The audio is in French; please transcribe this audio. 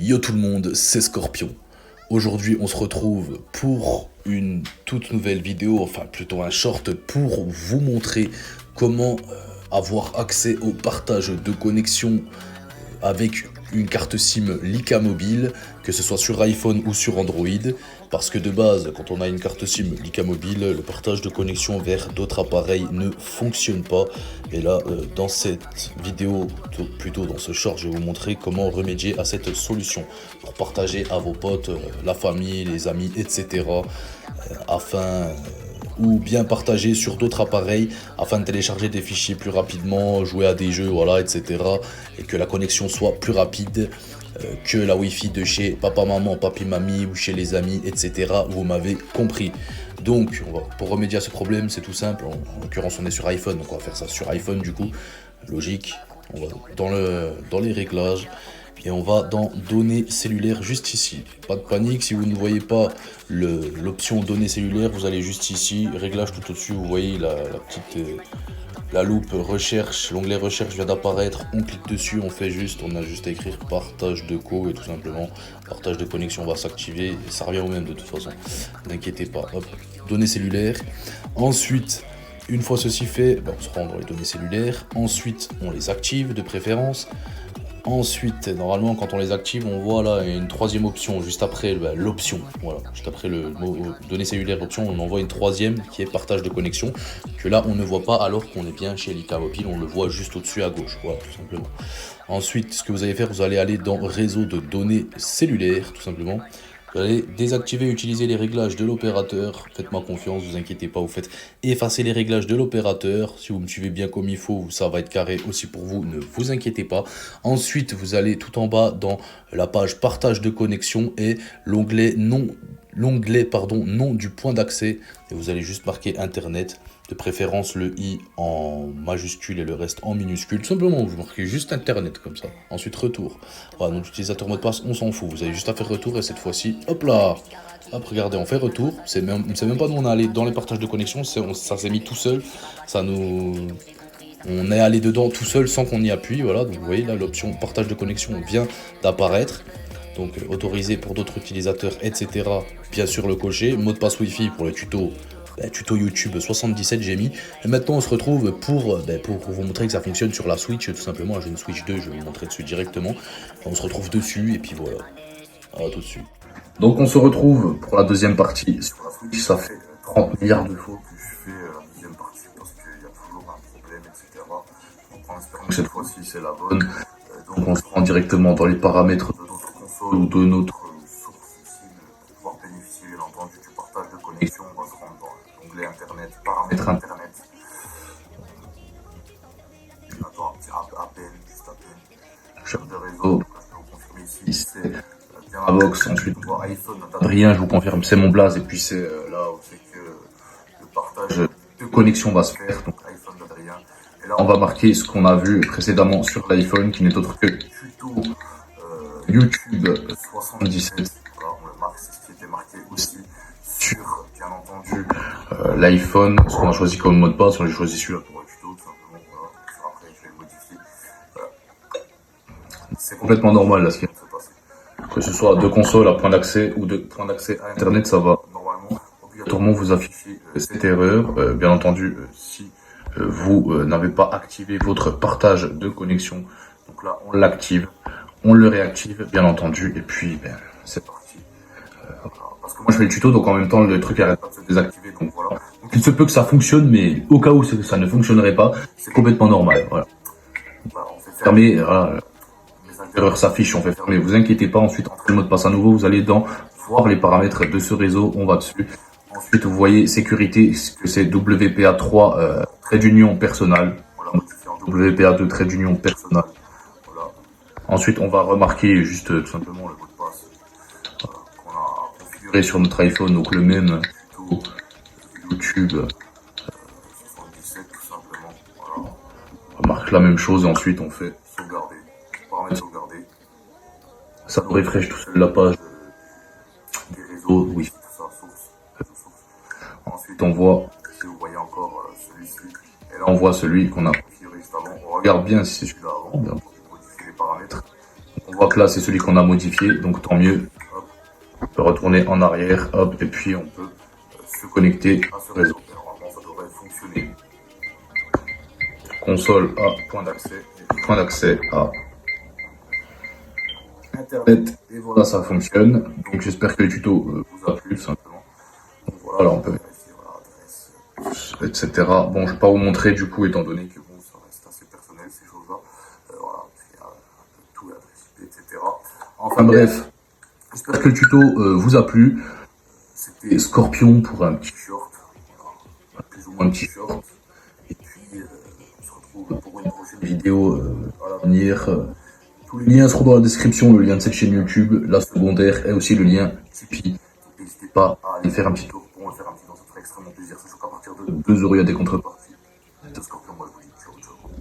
Yo tout le monde, c'est Scorpion. Aujourd'hui, on se retrouve pour une toute nouvelle vidéo, enfin plutôt un short pour vous montrer comment avoir accès au partage de connexion avec une carte SIM Lyca Mobile, que ce soit sur iPhone ou sur Android, parce que de base, quand on a une carte SIM Lyca Mobile, le partage de connexion vers d'autres appareils ne fonctionne pas. Et là, dans cette vidéo, plutôt dans ce short, je vais vous montrer comment remédier à cette solution pour partager à vos potes, la famille, les amis, etc. afin ou bien partager sur d'autres appareils afin de télécharger des fichiers plus rapidement, jouer à des jeux, voilà, etc. Et que la connexion soit plus rapide que la Wi-Fi de chez papa, maman, papi, mamie ou chez les amis, etc. Vous m'avez compris. Donc, pour remédier à ce problème, c'est tout simple. En l'occurrence, on est sur iPhone, donc on va faire ça sur iPhone du coup. Logique. On va dans les réglages. Et on va dans données cellulaires juste ici. Pas de panique, si vous ne voyez pas l'option données cellulaires, vous allez juste ici, réglage tout au-dessus, vous voyez la petite la loupe recherche, l'onglet recherche vient d'apparaître, on clique dessus, on a juste à écrire partage de co et tout simplement partage de connexion va s'activer, ça revient au même de toute façon, n'inquiétez pas. Hop, données cellulaires. Ensuite, une fois ceci fait, on se rend dans les données cellulaires, ensuite on les active de préférence. Ensuite, normalement, quand on les active, on voit là une troisième option juste après l'option. Voilà, juste après le mot données cellulaires option, on envoie une troisième qui est partage de connexion. Que là, on ne voit pas alors qu'on est bien chez Lyca Mobile, on le voit juste au-dessus à gauche. Voilà, tout simplement. Ensuite, ce que vous allez faire, vous allez aller dans réseau de données cellulaires, tout simplement. Vous allez désactiver et utiliser les réglages de l'opérateur. Faites-moi confiance, vous inquiétez pas, vous faites effacer les réglages de l'opérateur. Si vous me suivez bien comme il faut, ça va être carré aussi pour vous, ne vous inquiétez pas. Ensuite, vous allez tout en bas dans la page partage de connexion et l'onglet nom du point d'accès. Et vous allez juste marquer Internet. De préférence le i en majuscule et le reste en minuscule. Tout simplement, vous marquez juste Internet comme ça. Ensuite, retour. Voilà, donc utilisateur mot de passe, on s'en fout. Vous avez juste à faire retour et cette fois-ci, hop là. Hop, regardez, on fait retour. C'est même pas nous, on est allé dans les partages de connexion. Ça s'est mis tout seul. On est allé dedans tout seul sans qu'on y appuie. Voilà, donc vous voyez là, l'option partage de connexion vient d'apparaître. Donc autorisé pour d'autres utilisateurs, etc. Bien sûr le cocher. Mot de passe Wi-Fi pour le tuto. Tuto YouTube 77 j'ai mis. Et maintenant on se retrouve pour vous montrer que ça fonctionne sur la Switch, tout simplement. J'ai une Switch 2, je vais vous montrer dessus directement. On se retrouve dessus et puis voilà. À tout de suite. Donc on se retrouve pour la deuxième partie sur la Switch. Ça fait 30 milliards de fois que je fais la deuxième partie parce qu'il y a toujours un problème, etc. Donc en espérant que cette fois-ci c'est la bonne. Donc on se rend directement dans les paramètres de notre console ou de notre source SIM pour pouvoir bénéficier bien entendu du partage de connexion. On va se rendre dans l'onglet Internet, paramètres Internet. Attends, à peine, juste à peine. Chef de réseau, je peux vous confirmer ici, c'est bien la box. Ensuite, on voit iPhone, Adrien, je vous confirme, c'est mon blaze. Et puis c'est là où c'est que le partage de connexion va se faire. Donc iPhone d'Adrien. Et là, on va marquer ce qu'on a vu précédemment sur l'iPhone, qui n'est autre que tuto YouTube 77. Voilà, on le marque, c'est ce qui était marqué aussi sur, bien entendu, l'iPhone. Ce qu'on a choisi comme mot de passe, on a choisi celui-là pour le tuto, tout simplement. Voilà. Après, je vais le modifier. Voilà. C'est complètement normal là ce qui vient de se passer. Que ce soit de console à point d'accès ou de point d'accès à Internet, ça va normalement obligatoirement vous afficher cette erreur. Bien entendu, si vous n'avez pas activé votre partage de connexion, donc là on l'active, on le réactive bien entendu et puis c'est parti. Parce que moi je fais le tuto donc en même temps le truc arrête pas de se désactiver donc voilà. Donc il se peut que ça fonctionne mais au cas où ça ne fonctionnerait pas, c'est complètement normal. Voilà. On fait fermer, voilà. L'erreur s'affiche, on fait fermer, vous inquiétez pas. Ensuite, entrez le mot de passe à nouveau, vous allez dans voir les paramètres de ce réseau, on va dessus. Ensuite, vous voyez sécurité, que c'est WPA3 trait d'union personnel. Voilà, modifié en WPA2 trait d'union personnel. Voilà. Ensuite, on va remarquer juste tout simplement le mot de passe qu'on a configuré sur notre iPhone, donc le même tuto YouTube 77 tout simplement. Voilà. On marque la même chose et ensuite on fait sauvegarder. Paramètres sauvegarder. Ça nous refresh tout seul la page des réseaux, Wi-Fi, tout ça, source. Ensuite, on voit, si vous voyez encore celui-ci, et là on voit celui qu'on a configuré juste avant. On regarde bien si c'est celui-là avant, bien entendu, modifier les paramètres. On vois que là, c'est celui qu'on a modifié, donc tant mieux. Hop. On peut retourner en arrière, hop, et puis on peut se connecter à ce réseau. Normalement, ça devrait fonctionner. Console à point d'accès à Internet, et voilà, ça fonctionne. Donc j'espère que le tuto vous a plu, tout simplement. Donc voilà, là on peut vérifier l'adresse, etc. Bon, je vais pas vous montrer du coup, étant donné que bon, ça reste assez personnel ces choses-là. Voilà, il y a tout, l'adresse IP, etc. Enfin bref, j'espère que le tuto vous a plu. C'était Scorpion pour un petit short, voilà, plus ou moins un petit short. Et puis on se retrouve pour une prochaine vidéo à l'avenir. Tous les liens seront dans la description, le lien de cette chaîne YouTube, la secondaire et aussi le lien Tipeee. N'hésitez pas à aller faire un petit tour pour me faire un petit don, ça ferait extrêmement plaisir, sachant qu'à partir de 2 euros, il y a des contreparties.